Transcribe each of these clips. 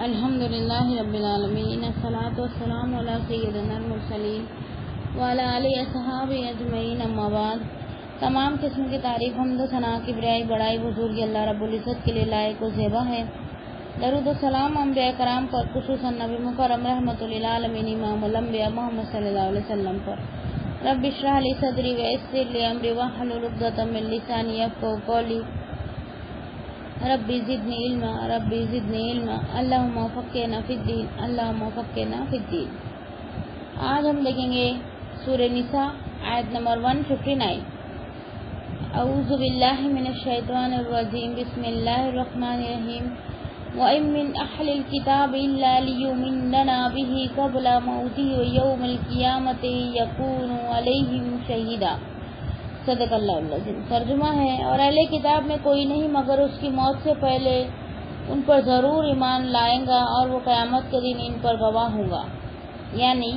الحمدللہ رب العالمین، الصلاۃ والسلام علی سیدنا المرسلین وعلی آلہ اصحابہ اجمعین، اما بعد۔ تمام قسم کی تعریف حمد و ثنا کی بڑائی بزرگی اللہ رب العزت کے لیے لائق و زیبا ہے۔ درود و سلام انبیاء کرام پر، خصوصاً نبی مکرم رحمۃ للعالمین امام الانبیاء محمد صلی اللہ علیہ وسلم پر۔ رب اشرح لی صدری ویسر لی امری واحلل عقدۃ من لسانی یفقہوا قولی۔ ربی زدنی علما ربی زدنی علما اللہم فقہنا فی الدین اللہم فقہنا فی الدین۔ آج ہم دیکھیں گے سورہ نساء آیت نمبر 159۔ اعوذ باللہ من الشیطان الرجیم، بسم اللہ الرحمن الرحیم۔ وَإِن مِّنْ أَهْلِ الْكِتَابِ إِلَّا لِيُؤْمِنَنَا بِهِ قَبْلَ مَوْتِهِ وَيَوْمَ الْقِيَامَةِ يَكُونُ عَلَيْهِمْ شَهِيدًا۔ صدق اللہ العظیم۔ ترجمہ ہے، اور اہل کتاب میں کوئی نہیں مگر اس کی موت سے پہلے ان پر ضرور ایمان لائے گا اور وہ قیامت کے دن ان پر گواہ ہوگا۔ یعنی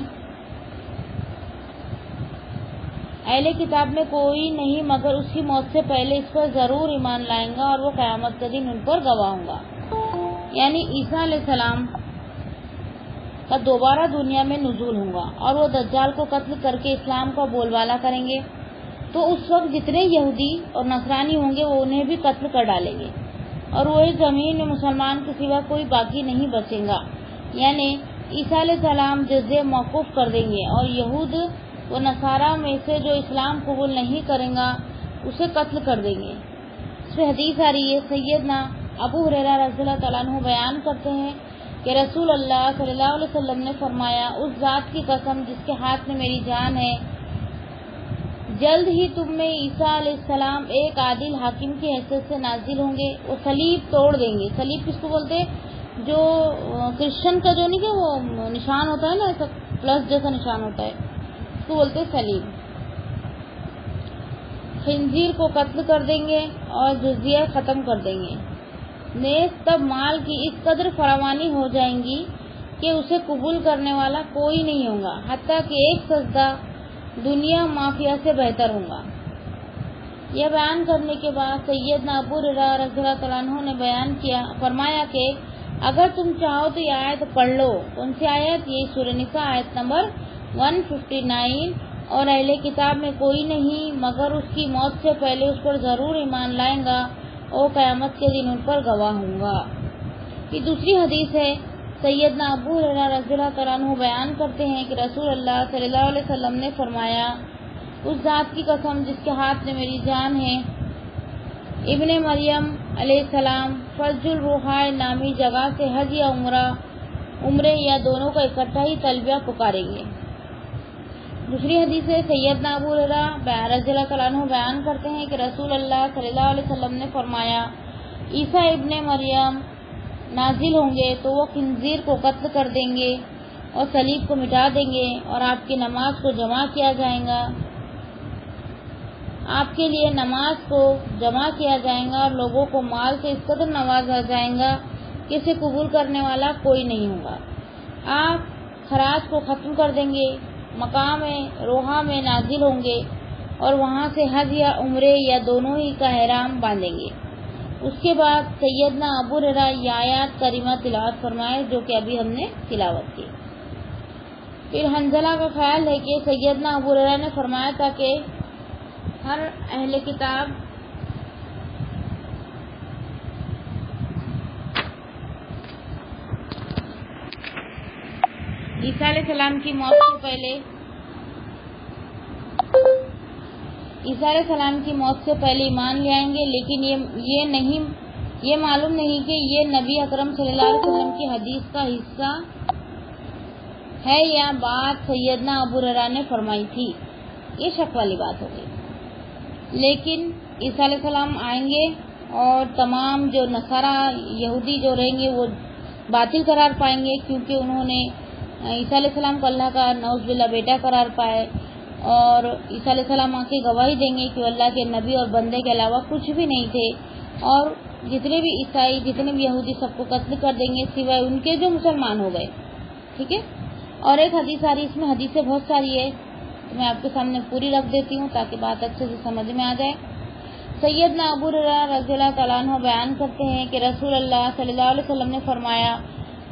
اہل کتاب میں کوئی نہیں مگر اس کی موت سے پہلے اس پر ضرور ایمان لائے گا اور وہ قیامت کے دن ان پر گواہ ہوگا۔ یعنی عیسیٰ علیہ السلام کا دوبارہ دنیا میں نزول ہوگا اور وہ دجال کو قتل کر کے اسلام کا بول بالا کریں گے، تو اس وقت جتنے یہودی اور نصرانی ہوں گے وہ انہیں بھی قتل کر ڈالیں گے اور وہ اس زمین میں مسلمان کے سوا کوئی باقی نہیں بچے گا۔ یعنی عیسیٰ علیہ السلام جزیہ موقوف کر دیں گے اور یہود و نصارہ میں سے جو اسلام قبول نہیں کرے گا اسے قتل کر دیں گے۔ اس میں حدیث آ رہی ہے، سیدنا ابو ہریرہ رضی اللہ تعالیٰ عنہ بیان کرتے ہیں کہ رسول اللہ صلی اللہ علیہ وسلم نے فرمایا، اس ذات کی قسم جس کے ہاتھ میں میری جان ہے، جلد ہی تم میں عیسیٰ علیہ السلام ایک عادل حاکم کی حیثیت سے نازل ہوں گے۔ وہ صلیب توڑ دیں گے۔ صلیب کس کو بولتے ہیں؟ جو کرسچن کا جو نہیں کہ وہ نشان ہوتا ہے نا، ایسا پلس جیسا نشان ہوتا ہے، اس کو بولتے ہیں صلیب۔ خنزیر کو قتل کر دیں گے اور جزیہ ختم کر دیں گے۔ نیز تب مال کی اس قدر فراوانی ہو جائیں گی کہ اسے قبول کرنے والا کوئی نہیں ہوگا، حتیٰ کہ ایک سجدہ دنیا مافیا سے بہتر ہوگا۔ یہ بیان کرنے کے بعد سیدنا ابو ہریرہ رضی اللہ تعالیٰ عنہ نے فرمایا کہ اگر تم چاہو تو یہ آیت پڑھ لو۔ کون سی آیت؟ یہ سورہ نساء آیت نمبر 159۔ اور اہل کتاب میں کوئی نہیں مگر اس کی موت سے پہلے اس پر ضرور ایمان لائے گا اور قیامت کے دن ان پر گواہ ہوگا۔ یہ دوسری حدیث ہے، سیدنا ابو ہریرہ رضی اللہ تعالیٰ عنہ بیان کرتے ہیں کہ رسول اللہ صلی اللہ علیہ وسلم نے فرمایا، اس ذات کی قسم جس کے ہاتھ میں میری جان ہے، ابن مریم علیہ السلام فرج الروحاء نامی جگہ سے حج یا عمرے یا دونوں کا اکٹھا ہی تلبیہ پکاریں گے۔ دوسری حدیث ہے، سیدنا ابو ہریرہ رضی اللہ تعالیٰ عنہ بیان کرتے ہیں کہ رسول اللہ صلی اللہ علیہ وسلم نے فرمایا، عیسیٰ ابن مریم نازل ہوں گے تو وہ خنزیر کو قتل کر دیں گے اور صلیب کو مٹا دیں گے اور آپ کی نماز کو جمع کیا جائے گا، آپ کے لیے نماز کو جمع کیا جائے گا اور لوگوں کو مال سے اس قدر نوازا جائے گا کہ اسے قبول کرنے والا کوئی نہیں ہوگا۔ آپ خراج کو ختم کر دیں گے، مقام روحا میں نازل ہوں گے اور وہاں سے حج یا عمرے یا دونوں ہی کا احرام باندھیں گے۔ اس کے بعد سیدنا ابو ہریرہ یہ آیات کریمہ تلاوت فرمائے جو کہ ابھی ہم نے تلاوت کی۔ پھر حنظلہ کا خیال ہے کہ سیدنا ابو ہریرہ نے فرمایا تھا کہ ہر اہل کتاب عیسیٰ علیہ السلام کی موت سے پہلے ایمان لے آئیں گے، لیکن یہ معلوم نہیں کہ یہ نبی اکرم صلی اللہ علیہ وسلم کی حدیث کا حصہ ہے یا بات سیدنا ابو ہریرہ نے فرمائی تھی، یہ شک والی بات ہو گئی۔ لیکن عیسیٰ علیہ السلام آئیں گے اور تمام جو نصارہ یہودی جو رہیں گے وہ باطل قرار پائیں گے، کیونکہ انہوں نے عیسیٰ علیہ السلام کو اللہ کا نعوذ باللہ بیٹا قرار پائے، اور عیسیٰ علیہ السلام آ کے گواہی دیں گے کہ اللہ کے نبی اور بندے کے علاوہ کچھ بھی نہیں تھے، اور جتنے بھی عیسائی جتنے بھی یہودی سب کو قتل کر دیں گے سوائے ان کے جو مسلمان ہو گئے۔ ٹھیک ہے، اور ایک حدیث آ رہی، اس میں حدیثیں بہت ساری ہے، میں آپ کے سامنے پوری رکھ دیتی ہوں تاکہ بات اچھے سے سمجھ میں آ جائے۔ سیدنا ابو ہریرہ رضی اللہ تعالیٰ عنہ بیان کرتے ہیں کہ رسول اللہ صلی اللہ علیہ وسلم نے فرمایا،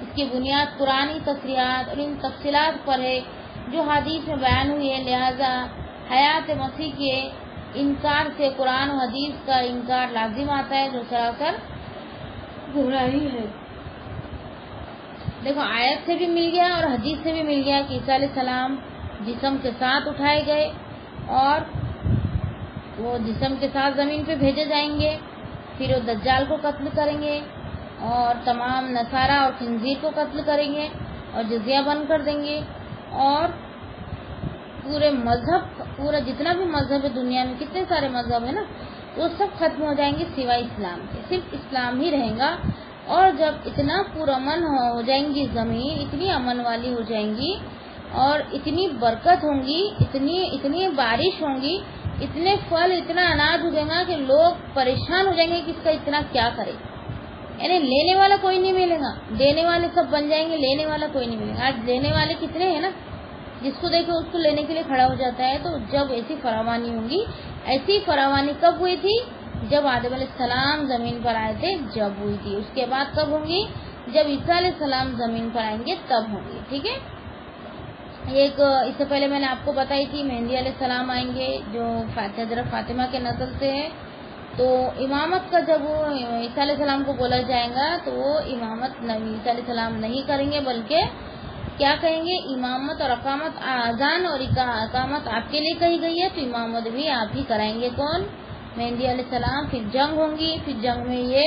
اس کی بنیاد قرآنی تصریحات اور ان تفصیلات پر ہے جو حدیث میں بیان ہوئی ہے، لہذا حیات مسیح کے انکار سے قرآن و حدیث کا انکار لازم آتا ہے، جو سراسر گمراہی ہے۔ دیکھو، آیت سے بھی مل گیا اور حدیث سے بھی مل گیا کہ عیسیٰ علیہ السلام جسم کے ساتھ اٹھائے گئے اور وہ جسم کے ساتھ زمین پہ بھیجے جائیں گے، پھر وہ دجال کو قتل کریں گے اور تمام نصارہ اور خنزیر کو قتل کریں گے اور جزیہ بند کر دیں گے، اور پورے مذہب، پورا جتنا بھی مذہب ہے دنیا میں، کتنے سارے مذہب ہے نا، وہ سب ختم ہو جائیں گے سوائے اسلام کے، صرف اسلام ہی رہیں گا۔ اور جب اتنا پرامن ہو جائیں گی زمین، اتنی امن والی ہو جائیں گی اور اتنی برکت ہوں گی، اتنی بارش ہوں گی، اتنے پھل، اتنا اناج ہو جائے گا کہ لوگ پریشان ہو جائیں گے کہ اس کا اتنا کیا کرے۔ یعنی لینے والا کوئی نہیں ملے گا، دینے والے سب بن جائیں گے، لینے والا کوئی نہیں ملے گا۔ آج لینے والے کتنے ہیں نا، جس کو دیکھو اس کو لینے کے لیے کھڑا ہو جاتا ہے۔ تو جب ایسی فراوانی ہوں گی، ایسی فراوانی کب ہوئی تھی؟ جب آدم علیہ السلام زمین پر آئے تھے جب ہوئی تھی۔ اس کے بعد کب ہوں گی؟ جب عیسیٰ علیہ السلام زمین پر آئیں گے تب ہوں گی، ٹھیک ہے۔ ایک اس سے پہلے میں نے آپ کو بتائی تھی مہدی علیہ السلام آئیں گے جو حضرت فاطمہ کے نسل سے ہے۔ تو امامت کا جب وہ عیسیٰ علیہ السلام کو بولا جائے گا تو وہ امامت نبی عیسیٰ علیہ السلام نہیں کریں گے، بلکہ کیا کہیں گے؟ امامت اور اقامت، اذان اور اقامت آپ کے لیے کہی گئی ہے تو امامت بھی آپ ہی کرائیں گے۔ کون؟ مہدی علیہ السلام۔ پھر جنگ ہوں گی، پھر جنگ میں یہ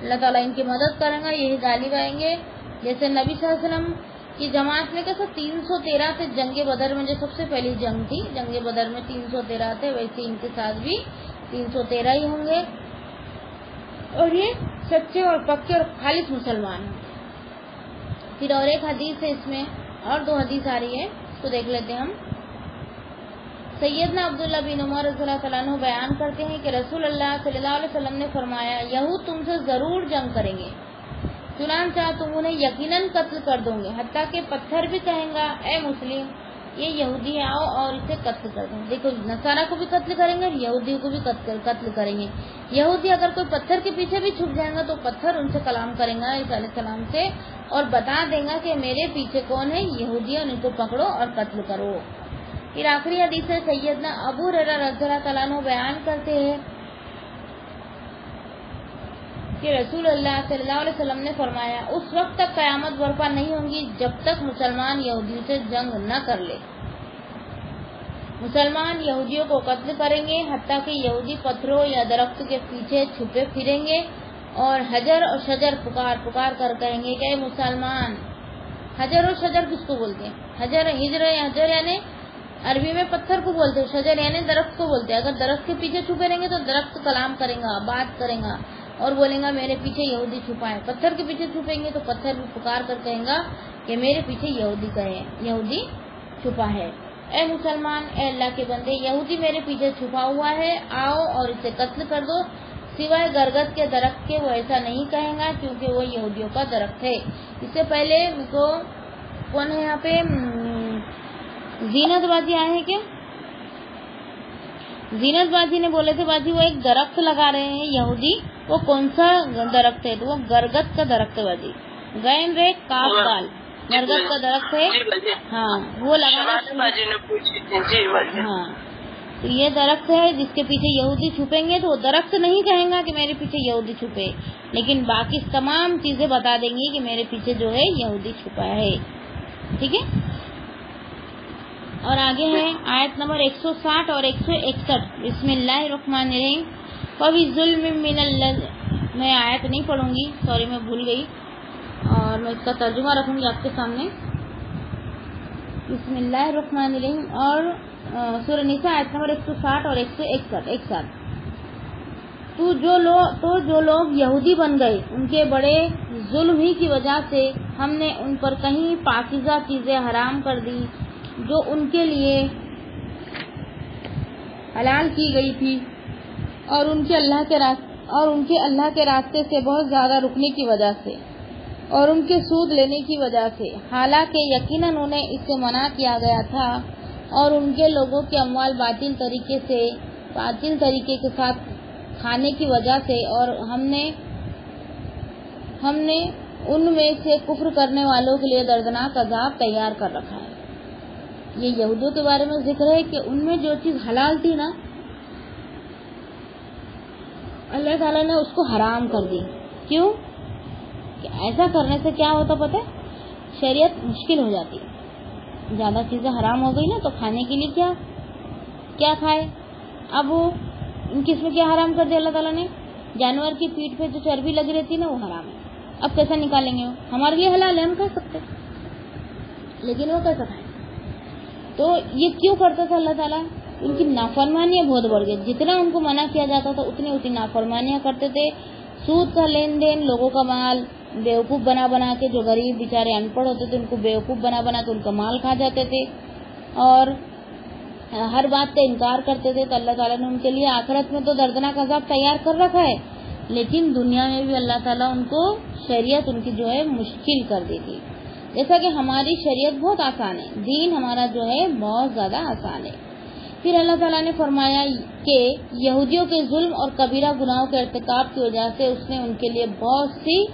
اللہ تعالیٰ ان کی مدد کریں گا، یہی غالب آئیں گے۔ جیسے نبی صلی اللہ علیہ وسلم کی جماعت میں کیسا 313 سے جنگ بدر میں جو سب سے پہلی جنگ تھی، جنگ بدر میں 313 تھے، ویسے ان کے ساتھ بھی 313 ہی ہوں گے، اور یہ سچے اور پکے اور خالص مسلمان ہیں۔ پھر اور ایک حدیث ہے، اس میں اور 2 حدیث آ رہی ہے، اس کو دیکھ لیتے ہیں ہم۔ سیدنا عبداللہ بن عمر رضی اللہ تعالیٰ عنہ بیان کرتے ہیں کہ رسول اللہ صلی اللہ علیہ وسلم نے فرمایا، یہود تم سے ضرور جنگ کریں گے، چنانچہ تم انہیں یقیناً قتل کر دو گے، حتیٰ کہ پتھر بھی کہیں گا اے مسلم یہ یہودی آؤ اور اسے قتل کر دیں۔ دیکھو، نصارہ کو بھی قتل کریں گے اور یہودی کو بھی قتل کریں گے۔ یہودی اگر کوئی پتھر کے پیچھے بھی چھپ جائے گا تو پتھر ان سے کلام کریں گا عیسیٰ علیہ السلام سے اور بتا دیں گا کہ میرے پیچھے کون ہے، یہودی، اور ان کو پکڑو اور قتل کرو۔ پھر آخری حدیث ہے، سیدنا ابو ہریرہ رضی اللہ تعالیٰ عنہ بیان کرتے ہیں کہ رسول اللہ صلی اللہ علیہ وسلم نے فرمایا، اس وقت تک قیامت برپا نہیں ہوں گی جب تک مسلمان یہودیوں سے جنگ نہ کر لے۔ مسلمان یہودیوں کو قتل کریں گے حتیٰ کہ یہودی پتھروں یا درخت کے پیچھے چھپے پھریں گے اور حجر اور شجر پکار کر کہیں گے کہ اے مسلمان۔ حجر اور شجر کس کو بولتے ہیں؟ حجر یعنی عربی میں پتھر کو بولتے ہیں، شجر یعنی درخت کو بولتے ہیں۔ اگر درخت کے پیچھے چھپے رہیں گے تو درخت کلام کریں گا، بات کریں گا اور بولیں گا میرے پیچھے یہودی چھپا ہے۔ پتھر کے پیچھے چھپیں گے تو پتھر بھی پکار کر کہیں گا کہ میرے پیچھے یہودی چھپا ہے۔ اے مسلمان، اے اللہ کے بندے، یہودی میرے پیچھے چھپا ہوا ہے، آؤ اور اسے قتل کر دو، سوائے گرگد کے درخت کے وہ ایسا نہیں کہیں گا کیونکہ وہ یہودیوں کا درخت ہے۔ اس سے پہلے کو کون ہے یہاں پہ؟ زینت باجی آئے ہیں کیا؟ زینت باجی نے بولے تھے باجی وہ ایک درخت لگا رہے ہیں یہودی، وہ کون سا درخت ہے؟ تو وہ گرگد کا درخت ہے باجی، غین رے کاف دال، گرگد کا درخت ہے، ہاں وہ لگانا۔ ہاں تو یہ درخت ہے جس کے پیچھے یہودی چھپیں گے تو وہ درخت نہیں کہیں گا کہ میرے پیچھے یہودی چھپے، لیکن باقی تمام چیزیں بتا دیں گی کہ میرے پیچھے جو ہے یہودی چھپا ہے، ٹھیک ہے۔ اور آگے ہے آیت نمبر 160 اور 161، بسم اللہ الرحمن الرحیم۔ فَبِظُلْمٍ مِّنَ الَّذِينَ، میں آیت نہیں پڑھوں گی، سوری میں بھول گئی، اور میں اس کا ترجمہ رکھوں گی آپ کے سامنے۔ بسم اللہ الرحمن الرحیم، اور سورہ نساء آیت نمبر 160 اور 161 ایک ساتھ۔ تو جو لوگ یہودی بن گئے ان کے بڑے ظلم ہی کی وجہ سے ہم نے ان پر کہیں پاکیزہ چیزیں حرام کر دی جو ان کے لیے حلال کی گئی تھی، اور ان کے اللہ کے راستے سے بہت زیادہ رکنے کی وجہ سے اور ان کے سود لینے کی وجہ سے، حالانکہ یقیناً انہیں اس سے منع کیا گیا تھا، اور ان کے لوگوں کے اموال باطل طریقے کے ساتھ کھانے کی وجہ سے، اور ہم نے ان میں سے کفر کرنے والوں کے لیے دردناک عذاب تیار کر رکھا ہے۔ یہ یہودیوں کے بارے میں ذکر ہے کہ ان میں جو چیز حلال تھی نا، اللہ تعالیٰ نے اس کو حرام کر دی۔ کیوں؟ کہ ایسا کرنے سے کیا ہوتا پتہ ہے؟ شریعت مشکل ہو جاتی، زیادہ چیزیں حرام ہو گئی نا تو کھانے کے لیے کیا کھائے؟ اب ان کس میں کیا حرام کر دیا اللہ تعالیٰ نے؟ جانور کی پیٹھ پہ جو چربی لگی رہتی نا وہ حرام ہے۔ اب کیسا نکالیں گے؟ وہ ہمارے لیے حلال ہے، ہم کھا سکتے لیکن وہ کیسا کھائیں؟ تو یہ کیوں کرتا تھا اللہ تعالیٰ؟ ان کی نافرمانیاں بہت بڑھ گئی، جتنا ان کو منع کیا جاتا تھا اتنی نافرمانیاں کرتے تھے۔ سود کا لین دین، لوگوں کا مال بیوقوف بنا کے، جو غریب بیچارے ان پڑھ ہوتے تھے ان کو بیوقوف بنا کے ان کا مال کھا جاتے تھے، اور ہر بات کا انکار کرتے تھے۔ تو اللہ تعالیٰ نے ان کے لیے آخرت میں تو دردناک عذاب تیار کر رکھا ہے، لیکن دنیا میں بھی اللہ تعالیٰ ان کو شریعت ان کی جو ہے مشکل کر دی تھی۔ جیسا کہ ہماری شریعت بہت آسان ہے، دین ہمارا جو ہے بہت زیادہ آسان ہے۔ پھر اللہ تعالیٰ نے فرمایا کہ یہودیوں کے ظلم اور کبیرہ گناہوں کے ارتکاب کی وجہ سے اس نے ان کے لیے بہت سی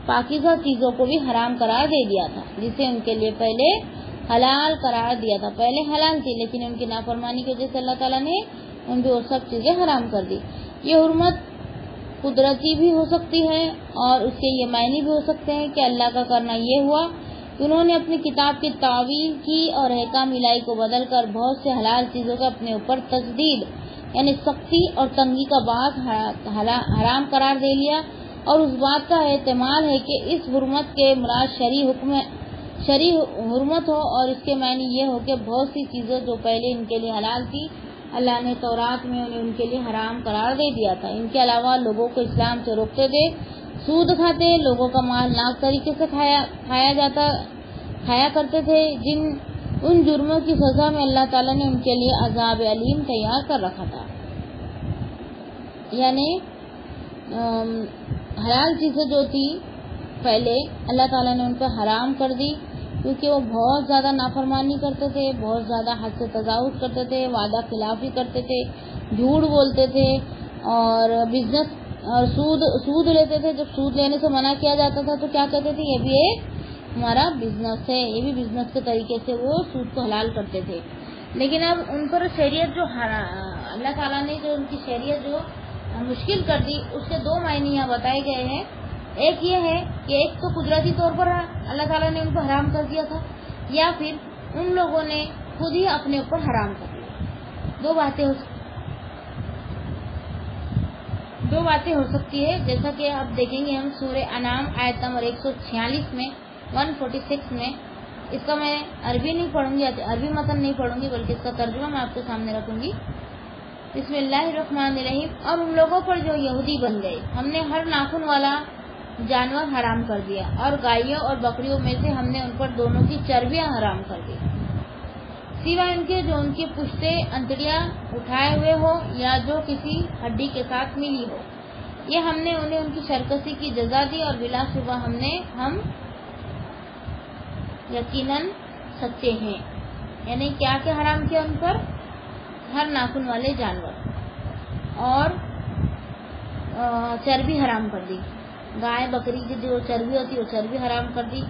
پاکیزہ چیزوں کو بھی حرام قرار دے دیا تھا، جسے ان کے لیے پہلے حلال قرار دیا تھا۔ پہلے حلال تھی لیکن ان کی نافرمانی کی وجہ سے اللہ تعالیٰ نے ان کو وہ سب چیزیں حرام کر دی۔ یہ حرمت قدرتی بھی ہو سکتی ہے اور اس کے یہ معنی بھی ہو سکتے ہیں کہ اللہ کا کرنا یہ ہوا کہ انہوں نے اپنی کتاب کی تعویل کی اور احکام الہی کو بدل کر بہت سے حلال چیزوں کا اپنے اوپر تشدید یعنی سختی اور تنگی کا باعث حرام قرار دے لیا، اور اس بات کا احتمال ہے کہ اس حرمت کے مراد شرعی حرمت ہو، اور اس کے معنی یہ ہو کہ بہت سی چیزیں جو پہلے ان کے لیے حلال تھی اللہ نے تورات میں انہیں ان کے لیے حرام قرار دے دیا تھا۔ ان کے علاوہ لوگوں کو اسلام سے روکتے تھے، سود کھاتے، لوگوں کا مال ناک طریقے سے کھایا کرتے تھے، ان جرموں کی سزا میں اللہ تعالیٰ نے ان کے لیے عذاب علیم تیار کر رکھا تھا۔ یعنی حلال چیزیں جو تھی پہلے اللہ تعالیٰ نے ان پہ حرام کر دی، کیونکہ وہ بہت زیادہ نافرمانی کرتے تھے، بہت زیادہ حد سے تجاوز کرتے تھے، وعدہ خلافی کرتے تھے، جھوٹ بولتے تھے، اور بزنس اور سود لیتے تھے۔ جب سود لینے سے منع کیا جاتا تھا تو کیا کہتے تھے؟ یہ بھی ایک ہمارا بزنس ہے، یہ بھی بزنس کے طریقے سے وہ سود کو حلال کرتے تھے۔ لیکن اب ان پر شریعت جو اللہ تعالیٰ نے جو ان کی شریعت جو مشکل کر دی، اس کے دو معنی یہاں بتائے گئے ہیں۔ ایک یہ ہے کہ ایک تو قدرتی طور پر اللہ تعالیٰ نے ان کو حرام کر دیا تھا، یا پھر ان لوگوں نے خود ہی اپنے اوپر حرام کر دیا۔ دو باتیں ہو سکتی ہے، جیسا کہ اب دیکھیں گے ہم سورہ انعام آیت نمبر 146 میں 146 میں۔ اس کا میں عربی نہیں پڑھوں گی، عربی متن نہیں پڑھوں گی، بلکہ اس کا ترجمہ میں آپ کے سامنے رکھوں گی۔ بسم اللہ الرحمن الرحیم۔ اور ان لوگوں پر جو یہودی بن گئے ہم نے ہر ناخن والا جانور حرام کر دیا، اور گائیوں اور بکریوں میں سے ہم نے ان پر دونوں کی چربیاں حرام کر دی، سوائے ان کے جو ان کی پشتیں انتڑیاں اٹھائے ہوئے ہو یا جو کسی ہڈی کے ساتھ ملی ہو۔ یہ ہم نے انہیں ان کی شرکسی کی جزا دی، اور بلا شبہ ہم یقیناً سچے ہیں۔ یعنی کیا کیا حرام کیا ان پر؟ ہر ناخن والے جانور، اور چربی حرام کر دی، گائے بکری کی جو چربی ہوتی ہے وہ چربی حرام کر دی۔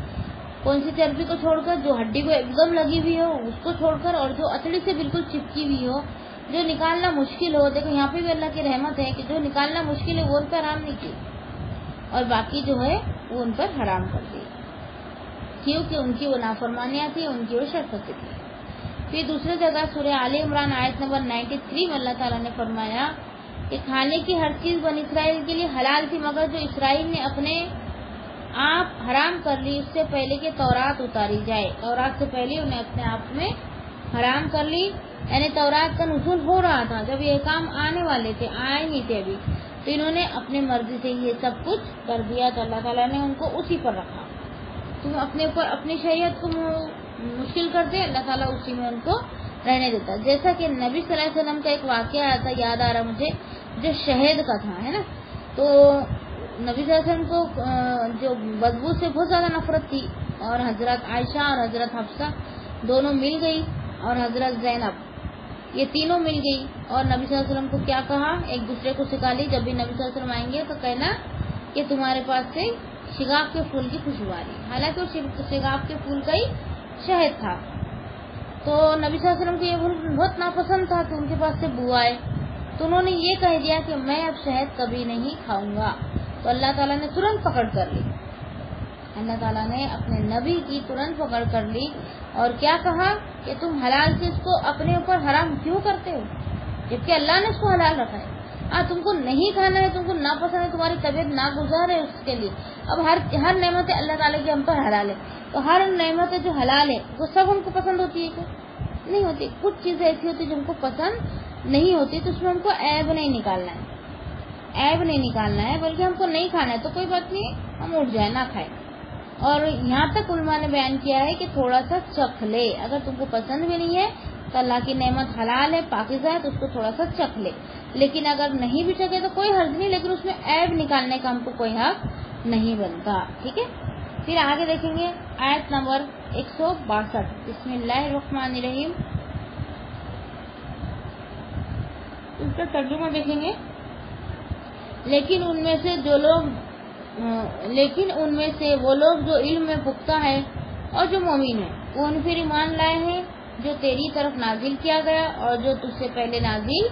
کون سی چربی کو چھوڑ کر؟ جو ہڈی کو ایک دم لگی ہوئی ہو اس کو چھوڑ کر، اور جو اتڑی سے بالکل چپکی ہوئی ہو، جو نکالنا مشکل ہو۔ دیکھو یہاں پہ بھی اللہ کی رحمت ہے کہ جو نکالنا مشکل ہے وہ ان پر حرام نہیں کی، اور باقی جو ہے وہ ان پر حرام کر دی، کیونکہ ان کی وہ نافرمانیاں تھی، ان کی وہ شرکتیں تھی۔ پھر دوسری جگہ سورہ آل عمران آیت نمبر 93 میں اللہ تعالیٰ نے فرمایا کہ کھانے کی ہر چیز بنی اسرائیل کے لیے حلال تھی، مگر جو اسرائیل نے اپنے آپ حرام کر لی اس سے پہلے کہ تورات اتاری جائے، تورات سے پہلے انہیں اپنے آپ میں حرام کر لی۔ یعنی تورات کا نزول ہو رہا تھا، جب یہ کام آنے والے تھے، آئے نہیں تھے ابھی، تو انہوں نے اپنے مرضی سے یہ سب کچھ کر دیا، تو اللہ تعالیٰ نے ان کو اسی پر رکھا۔ تم اپنے اوپر اپنی شریعت کو مشکل کرتے، اللہ تعالیٰ اسی میں ان کو رہنے دیتا۔ جیسا کہ نبی صلی اللہ علیہ وسلم کا ایک واقعہ آیا تھا، یاد آ رہا مجھے، جو شہد کا تھا، ہے نا۔ تو نبی صلی اللہ علیہ وسلم کو جو بدبو سے بہت زیادہ نفرت تھی، اور حضرت عائشہ اور حضرت حفصہ دونوں مل گئی، اور حضرت زینب، یہ تینوں مل گئی، اور نبی صلی اللہ علیہ وسلم کو کیا کہا، ایک دوسرے کو سکھا لی، جب بھی نبی صلی اللہ علیہ وسلم آئیں گے تو کہنا کہ تمہارے پاس سے شگاف کے پھول کی خوشبو آ رہی ہے، حالانکہ وہ شگاف کے پھول کا ہی شہد تھا۔ تو نبی صلی اللہ علیہ وسلم کو یہ پھول بہت ناپسند تھا کہ ان کے پاس سے بو آئے، تو انہوں نے یہ کہہ دیا کہ میں اب شہد کبھی نہیں کھاؤں گا۔ تو اللہ تعالیٰ نے ترنت پکڑ کر لی، اللہ تعالیٰ نے اپنے نبی کی ترنت پکڑ کر لی اور کیا کہا کہ تم حلال چیز کو اپنے اوپر حرام کیوں کرتے ہو، جبکہ اللہ نے اس کو حلال رکھا ہے۔ تم کو نہیں کھانا ہے، تم کو ناپسند ہے، تمہاری طبیعت ناگزار ہے اس کے لیے۔ اب ہر نعمت اللہ تعالیٰ کی ہم پر حلال ہے، تو ہر نعمت جو حلال ہے وہ سب ہم کو پسند ہوتی ہے کیا؟ نہیں ہوتی۔ کچھ چیزیں ایسی ہوتی جو ہم کو پسند نہیں ہوتی، تو اس میں ہم کو عیب نہیں نکالنا ہے، عیب نہیں نکالنا ہے، بلکہ ہم کو نہیں کھانا ہے تو کوئی بات نہیں، ہم اٹھ جائیں نہ کھائیں۔ اور یہاں تک علماء نے بیان کیا ہے کہ تھوڑا سا چکھ لے، اگر تم کو پسند بھی نہیں ہے تو اللہ کی نعمت حلال ہے، پاکیزہ ہے، تو اس کو تھوڑا سا چکھ لے، لیکن اگر نہیں بھی چکھے تو کوئی حرج نہیں، لیکن اس میں عیب نکالنے کا ہم کو کوئی حق نہیں بنتا، ٹھیک ہے۔ پھر آگے دیکھیں گے آیت نمبر 162، بسم اللہ الرحمن الرحیم، اس کا ترجمہ دیکھیں گے۔ لیکن ان میں سے وہ لوگ جو علم میں پختہ ہے اور جو مومن ہیں، وہ ان پر ایمان لائے ہیں جو تیری طرف نازل کیا گیا اور جو تجھ سے پہلے نازل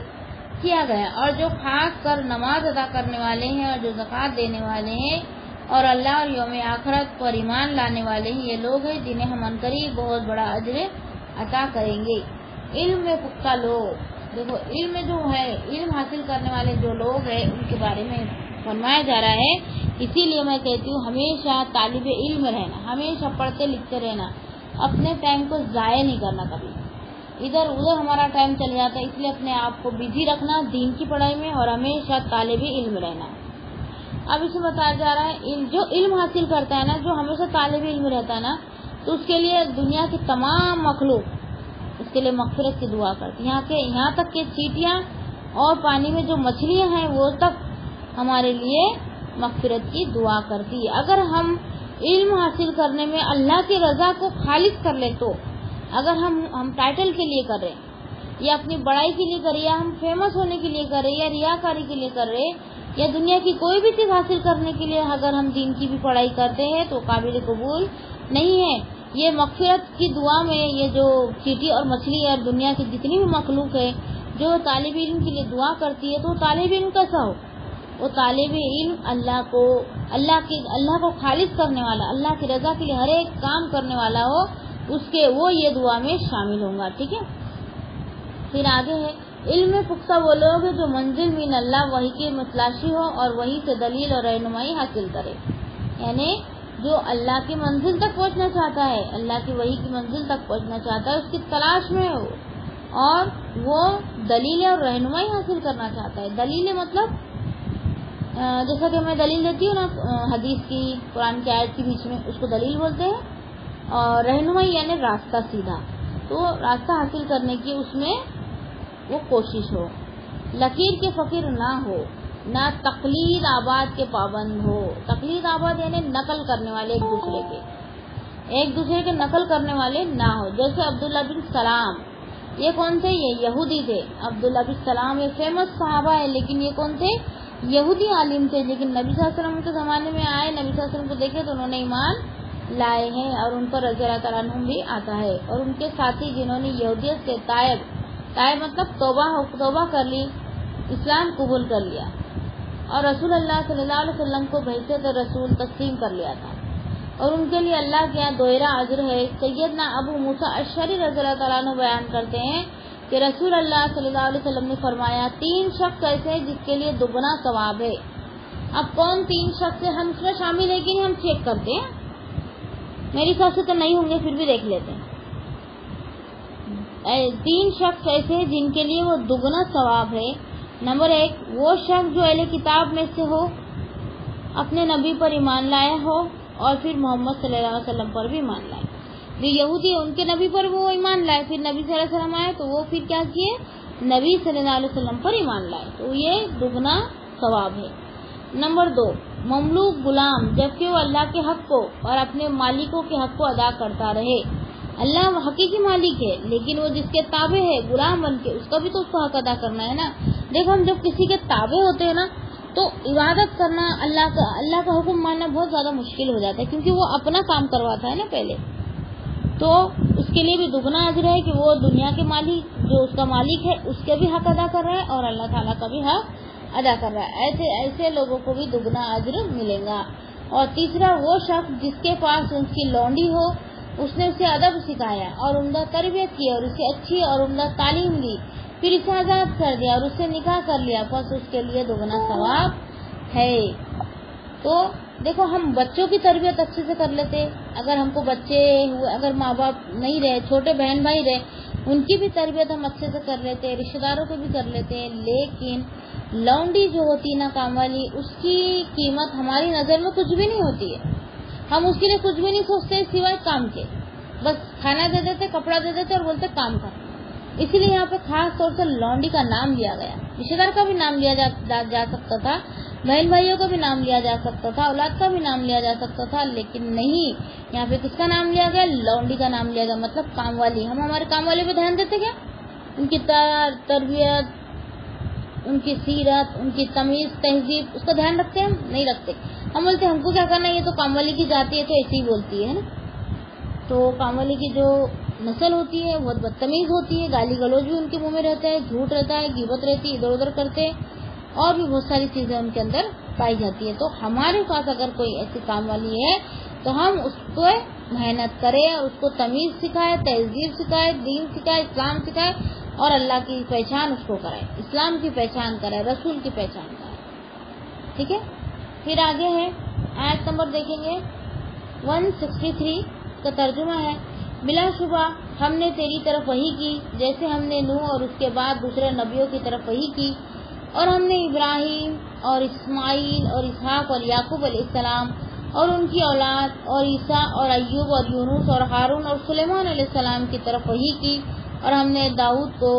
کیا گیا، اور جو خاص کر نماز ادا کرنے والے ہیں اور جو زکوٰۃ دینے والے ہیں اور اللہ اور یوم آخرت پر ایمان لانے والے ہیں، یہ لوگ ہیں جنہیں ہم عنقریب بہت بڑا اجر عطا کریں گے۔ علم میں پختہ لوگ، دیکھو علم جو ہے، علم حاصل کرنے والے جو لوگ ہیں ان کے بارے میں فرمایا جا رہا ہے۔ اسی لیے میں کہتی ہوں ہمیشہ طالب علم رہنا، ہمیشہ پڑھتے لکھتے رہنا، اپنے ٹائم کو ضائع نہیں کرنا، کبھی ادھر ادھر ہمارا ٹائم چل جاتا ہے، اس لیے اپنے آپ کو بزی رکھنا دین کی پڑھائی میں اور ہمیشہ طالب علم رہنا۔ اب اسے بتایا جا رہا ہے جو علم حاصل کرتا ہے نا، جو ہمیشہ طالب علم رہتا ہے نا، تو اس کے لیے دنیا کی تمام مخلوق اس کے لیے مغفرت کی دعا کرتی، یہاں تک کہ چیٹیاں اور پانی میں جو مچھلیاں ہیں وہ تک ہمارے لیے مغفرت کی دعا کرتی ہے۔ اگر ہم علم حاصل کرنے میں اللہ کی رضا کو خالص کر لیں، تو اگر ہم ٹائٹل کے لیے کر رہے ہیں یا اپنی بڑائی کے لیے کر رہے، یا ہم فیمس ہونے کے لیے کر رہے، یا ریاکاری کے لیے کر رہے، یا دنیا کی کوئی بھی چیز حاصل کرنے کے لیے اگر ہم دین کی بھی پڑھائی کرتے ہیں تو قابل قبول نہیں ہے۔ یہ مغفرت کی دعا میں یہ جو چیٹی اور مچھلی اور دنیا کی جتنی بھی مخلوق ہے جو طالب علم کے لیے دعا کرتی ہے، تو طالب علم کیسا ہو؟ وہ طالب علم اللہ کو خالص کرنے والا، اللہ کی رضا کے لیے ہر ایک کام کرنے والا ہو، وہ یہ دعا میں شامل ہوں گا، ٹھیک ہے۔ پھر آگے ہے علم میں پختہ وہ لوگ ہیں جو منزل من اللہ وحی کی متلاشی ہو اور وہی سے دلیل اور رہنمائی حاصل کرے، یعنی جو اللہ کی منزل تک پہنچنا چاہتا ہے، اللہ کی وحی کی منزل تک پہنچنا چاہتا ہے، اس کی تلاش میں ہو اور وہ دلیل اور رہنمائی حاصل کرنا چاہتا ہے۔ دلیل مطلب جیسا کہ میں دلیل دیتی ہوں نا حدیث کی، قرآن کی آیت کے بیچ میں، اس کو دلیل بولتے ہیں، اور رہنمائی یعنی راستہ سیدھا، تو راستہ حاصل کرنے کی اس میں وہ کوشش ہو، لکیر کے فقیر نہ ہو، نہ تقلید آباد کے پابند ہو۔ تقلید آباد یعنی نقل کرنے والے، ایک دوسرے کے نقل کرنے والے نہ ہو۔ جیسے عبداللہ بن سلام، یہ کون تھے؟ یہ یہودی تھے۔ عبداللہ بن سلام یہ فیمس صحابہ ہے، لیکن یہ کون تھے؟ یہودی عالم تھے، لیکن نبی صلی اللہ علیہ وسلم کے زمانے میں آئے، نبی صلی اللہ علیہ وسلم کو دیکھے تو انہوں نے ایمان لائے ہیں، اور ان پر رضی اللہ تعالیٰ عنہم بھی آتا ہے۔ اور ان کے ساتھی جنہوں نے یہودیت سے تائب مطلب توبہ کر لی، اسلام قبول کر لیا، اور رسول اللہ صلی اللہ علیہ وسلم کو بحیثیت رسول تسلیم کر لیا تھا، اور ان کے لیے اللہ کے یہاں دوہرا اجر ہے۔ سیدنا ابو موسیٰ اشعری رضی اللہ تعالیٰ عنہ بیان کرتے ہیں کہ رسول اللہ صلی اللہ علیہ وسلم نے فرمایا 3 شخص ایسے ہیں جس کے لیے دگنا ثواب ہے۔ اب کون 3 شخص ہیں؟ ہم اس میں شامل ہے کہ نہیں، ہم چیک کرتے ہیں، میری خیال سے تو نہیں ہوں گے، پھر بھی دیکھ لیتے ہیں۔ 3 شخص ایسے ہیں جن کے لیے وہ دگنا ثواب ہے۔ نمبر 1 وہ شخص جو اہل کتاب میں سے ہو، اپنے نبی پر ایمان لایا ہو، اور پھر محمد صلی اللہ علیہ وسلم پر بھی ایمان لائے۔ جو یہودی ان کے نبی پر وہ ایمان لائے، پھر نبی صلی اللہ علیہ وسلم آئے تو وہ پھر کیا کیے؟ نبی صلی اللہ علیہ وسلم پر ایمان لائے، تو یہ دگنا ثواب ہے۔ نمبر 2 مملوک غلام، جبکہ وہ اللہ کے حق کو اور اپنے مالکوں کے حق کو ادا کرتا رہے۔ اللہ حقیقی مالک ہے، لیکن وہ جس کے تابع ہے غلام بن کے، اس کا بھی تو اس کو حق ادا کرنا ہے نا۔ دیکھو ہم جب کسی کے تابع ہوتے ہیں نا تو عبادت کرنا، اللہ کا حکم ماننا بہت زیادہ مشکل ہو جاتا ہے، کیونکہ وہ اپنا کام کرواتا ہے نا پہلے، تو اس کے لیے بھی دگنا اجر ہے کہ وہ دنیا کے مالک جو اس کا مالک ہے اس کے بھی حق ادا کر رہا ہے اور اللہ تعالیٰ کا بھی حق ادا کر رہا ہے. ایسے لوگوں کو بھی دگنا اجر ملے گا. اور تیسرا، وہ شخص جس کے پاس اس کی لونڈی ہو، اس نے اسے ادب سکھایا اور عمدہ تربیت کی اور اسے اچھی اور عمدہ تعلیم دی، پھر اسے آزاد کر دیا اور اس سے نکاح کر لیا، پس اس کے لیے دگنا ثواب ہے. تو دیکھو، ہم بچوں کی تربیت اچھے سے کر لیتے، اگر ہم کو بچے ہوئے، اگر ماں باپ نہیں رہے، چھوٹے بہن بھائی رہے، ان کی بھی تربیت ہم اچھے سے کر لیتے، رشتہ داروں کو بھی کر لیتے. لیکن لونڈی جو ہوتی نا کام والی، اس کی قیمت ہماری نظر میں کچھ بھی نہیں ہوتی ہے. ہم اس کے لیے کچھ بھی نہیں سوچتے سوائے کام کے، بس کھانا دے دیتے، کپڑا دے دیتے اور بولتے کام کر. اسی لیے یہاں پہ خاص طور سے لونڈی کا نام لیا گیا. رشتہ دار کا بھی نام لیا جا سکتا تھا، بہن بھائیوں کا بھی نام لیا جا سکتا تھا، اولاد کا بھی نام لیا جا سکتا تھا، لیکن نہیں، یہاں پہ کس کا نام لیا گیا؟ لونڈی کا نام لیا گیا، مطلب کام والی. ہم ہمارے کام والے پہ دھیان دیتے کیا؟ ان کی تربیت، ان کی سیرت، ان کی تمیز تہذیب، اس کا دھیان رکھتے ہیں؟ ہم نہیں رکھتے. ہم بولتے ہم کو کیا کرنا ہے، یہ تو کام والی کی جاتی ہے تو ایسے ہی بولتی ہے نا. تو کام والی کی جو نسل ہوتی ہے بہت بدتمیز ہوتی ہے، گالی گلوچ بھی ان کے منہ میں رہتا ہے، جھوٹ رہتا ہے، غیبت رہتی ہے، ادھر ادھر کرتے، اور بھی بہت ساری چیزیں ان کے اندر پائی جاتی ہے. تو ہمارے پاس اگر کوئی ایسی کام والی ہے تو ہم اس کو محنت کریں اور اس کو تمیز سکھائے، تہذیب سکھائے، دین سکھائے، اسلام سکھائے اور اللہ کی پہچان اس کو کرائے، اسلام کی پہچان کرائے، رسول کی پہچان کرائے. ٹھیک ہے. پھر آگے ہے آیت نمبر دیکھیں گے 163 کا ترجمہ ہے: بلا شبہ ہم نے تیری طرف وحی کی جیسے ہم نے نوح اور اس کے بعد دوسرے نبیوں کی طرف وحی کی، اور ہم نے ابراہیم اور اسماعیل اور اسحاق اور یعقوب علیہ السلام اور ان کی اولاد اور عیسیٰ اور ایوب اور یونس اور ہارون اور سلیمان علیہ السلام کی طرف وحی کی، اور ہم نے داؤد کو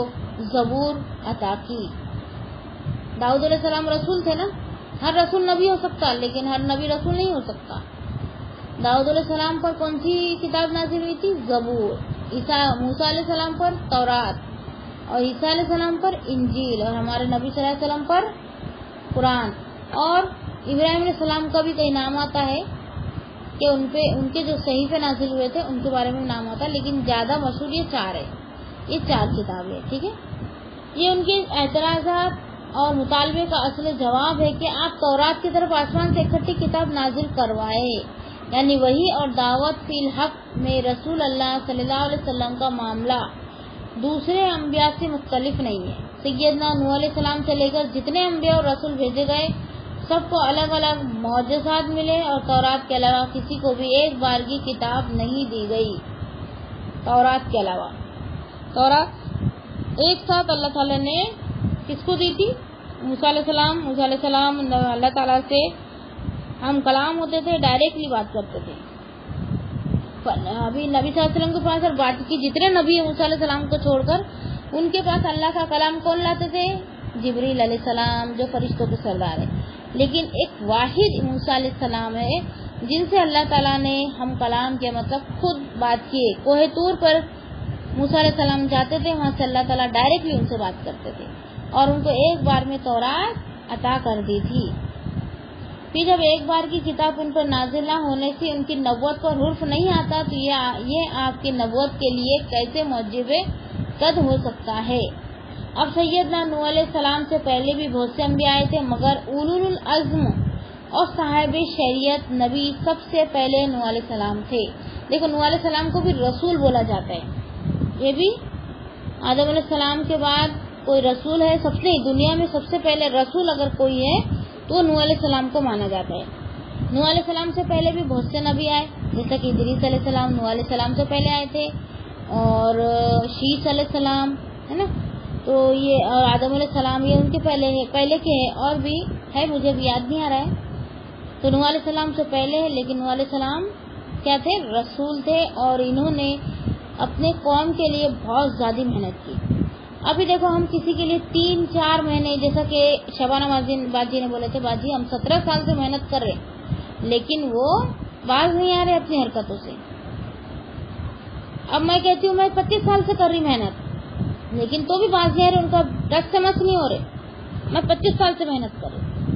زبور عطا کی. داؤد علیہ السلام رسول تھے نا. ہر رسول نبی ہو سکتا لیکن ہر نبی رسول نہیں ہو سکتا. داؤد علیہ السلام پر کون سی کتاب نازل ہوئی تھی؟ زبور. موسیٰ علیہ السلام پر تورات، اور عیسیٰ علیہ السلام پر انجیل، اور ہمارے نبی صلی اللہ علیہ وسلم پر قرآن. اور ابراہیم علیہ السلام کا بھی کئی نام آتا ہے کہ ان کے جو صحیفے نازل ہوئے تھے ان کے بارے میں نام آتا ہے، لیکن زیادہ مشہور یہ 4 ہے، یہ 4 کتابیں. ٹھیک ہے. یہ ان کے اعتراضات اور مطالبے کا اصل جواب ہے کہ آپ تورات کی طرف آسمان سے اکٹھی کتاب نازل کروائے، یعنی وحی اور دعوت فی الحق میں رسول اللہ صلی اللہ علیہ وسلم کا معاملہ دوسرے انبیاء سے مختلف نہیں ہے. سیدنا نوح علیہ السلام سے لے کر جتنے انبیاء اور رسول بھیجے گئے سب کو الگ الگ معجزات ملے، اور تورات کے علاوہ کسی کو بھی ایک بار کی کتاب نہیں دی گئی. تورات کے علاوہ تورات ایک ساتھ اللہ تعالیٰ نے کس کو دی تھی؟ موسیٰ علیہ السلام. موسیٰ علیہ السلام اللہ تعالیٰ سے ہم کلام ہوتے تھے، ڈائریکٹلی بات کرتے تھے. ابھی نبی صلی اللہ علیہ وسلم کے پاس اور باقی جتنے نبی ہیں موسیٰ علیہ السلام کو چھوڑ کر ان کے پاس اللہ کا کلام کون لاتے تھے؟ جبریل علیہ السلام، جو فرشتوں کے سردار ہے. لیکن ایک واحد موسیٰ علیہ السلام ہے جن سے اللہ تعالیٰ نے ہم کلام کے مطلب خود بات کیے. کوہ طور پر موسیٰ علیہ السلام جاتے تھے، وہاں سے اللہ تعالیٰ ڈائریکٹلی ان سے بات کرتے تھے اور ان کو ایک بار میں تورات عطا کر دی تھی. پھر جب ایک بار کی کتاب ان پر نازل نہ ہونے سے ان کی نبوت پر حرف نہیں آتا تو یہ آپ کی نبوت کے لیے کیسے موجب قد ہو سکتا ہے؟ اب سیدنا نوح علیہ السلام سے پہلے بھی بہت سے انبیاء آئے تھے، مگر اولو العزم اور صاحب شریعت نبی سب سے پہلے نوح علیہ السلام تھے. دیکھو، نوح علیہ السلام کو بھی رسول بولا جاتا ہے. یہ بھی آدم علیہ السلام کے بعد کوئی رسول ہے، سب سے دنیا میں سب سے پہلے رسول اگر کوئی ہے تو نوح علیہ السلام کو مانا جاتا ہے. نوح علیہ السلام سے پہلے بھی بہت سے نبی آئے، جیسا کہ ادریس علیہ السلام نوح علیہ السلام سے پہلے آئے تھے، اور شیس علیہ السلام ہے نا، تو یہ اور آدم علیہ السلام یہ ان کے پہلے کے ہیں، اور بھی ہے مجھے بھی یاد نہیں آ رہا ہے. تو نوح علیہ السلام سے پہلے ہے، لیکن نوح علیہ السلام کیا تھے؟ رسول تھے، اور انہوں نے اپنے قوم کے لیے بہت زیادہ محنت کی. ابھی دیکھو، ہم کسی کے لیے 3-4 مہینے، جیسا کہ شبانہ باجی نے بولے تھے، باجی ہم 17 سال سے محنت کر رہے لیکن وہ باز نہیں آ رہے اپنی حرکتوں سے. اب میں کہتی ہوں میں 25 سال سے کر رہی محنت لیکن تو بھی باز نہیں آ رہے، ان کا ٹچ سمجھ نہیں ہو رہے. میں 25 سال سے محنت کر رہی.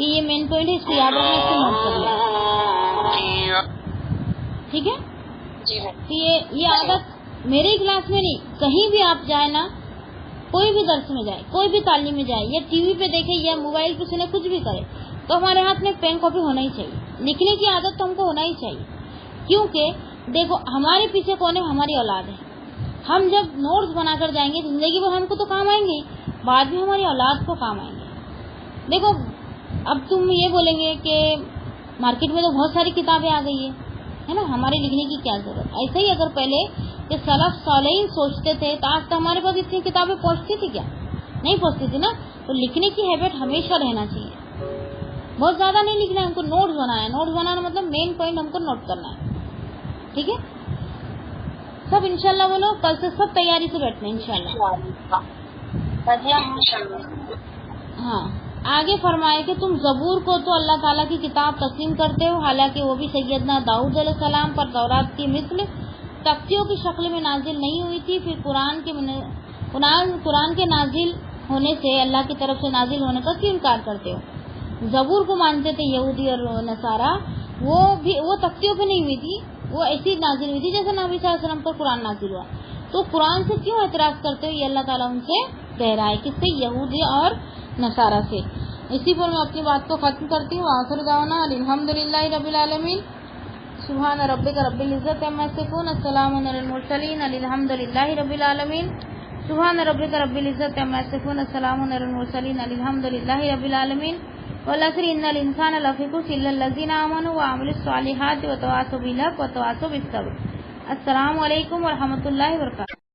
کہ یہ مین پوائنٹ ہے, اس کو یاد رکھنا, اس کو نوٹ کر لیں. ٹھیک ہے, کہ یہ عادت میری کلاس میں نہیں, کہیں بھی آپ جائیں نا, کوئی بھی درس میں جائے, کوئی بھی تعلیم میں جائے, یا ٹی وی پہ دیکھے یا موبائل پہ سنے, کچھ بھی کرے, تو ہمارے ہاتھ میں پین کاپی ہونا ہی چاہیے. لکھنے کی عادت تو ہم کو ہونا ہی چاہیے, کیونکہ دیکھو ہمارے پیچھے کون ہے, ہماری اولاد ہے. ہم جب نوٹس بنا کر جائیں گے زندگی بھر ہم کو تو کام آئیں گے, بعد میں ہماری اولاد کو کام آئیں گے. دیکھو اب تم یہ بولیں گے کہ مارکیٹ میں تو بہت ساری کتابیں آ گئی ہے نا, ہمارے لکھنے کی کیا ضرورت. ایسے ہی اگر پہلے کہ سلف صالحین سوچتے تھے تو آج تو ہمارے پاس اتنی کتابیں پہنچتی تھی کیا, نہیں پہنچتی تھی نا. تو لکھنے کی ہیبٹ ہمیشہ رہنا چاہیے, بہت زیادہ نہیں لکھنا ہے ہم کو, نوٹس بنانا ہے. نوٹس بنانا مطلب مین پوائنٹ ہم کو نوٹ کرنا ہے. ٹھیک ہے, سب انشاءاللہ بولو, کل سے سب تیاری سے بیٹھنا ہے انشاءاللہ. ہاں, آگے فرمائے کہ تم زبور کو تو اللہ تعالیٰ کی کتاب تسلیم کرتے ہو, حالانکہ وہ بھی سیدنا داؤد علیہ السلام پر تورات کی مثل تختیوں کی شکل میں نازل نہیں ہوئی تھی. پھر قرآن کے نازل ہونے سے, اللہ کی طرف سے نازل ہونے کا کیوں انکار کرتے ہو. زبور کو مانتے تھے یہودی اور نصارہ, وہ تختیوں پہ نہیں ہوئی تھی, وہ ایسی نازل ہوئی تھی جیسے نبی صلی اللہ علیہ وسلم پر قرآن نازل ہوا. تو قرآن سے کیوں اعتراض کرتے ہو, یہ اللہ تعالیٰ ان سے کہہ رہا ہے. کس سے, یہودی اور نصارہ سے. اسی پر میں اپنی بات کو ختم کرتی ہوں. آخر دعوانا الحمدللہ رب العالمین. سبحان ربک رب العزت عما یصفون, السلام علی المرسلین, الحمدللہ رب العالمین. سبحان ربک رب العزت عما یصفون, السلام علی المرسلین, الحمدللہ رب العالمین. والعصر ان الانسان لفی خسر الا الذین آمنوا وعملوا الصالحات وتواصوا بالحق وتواصوا بالصبر. السلام علیکم ورحمۃ اللہ وبرکاتہ.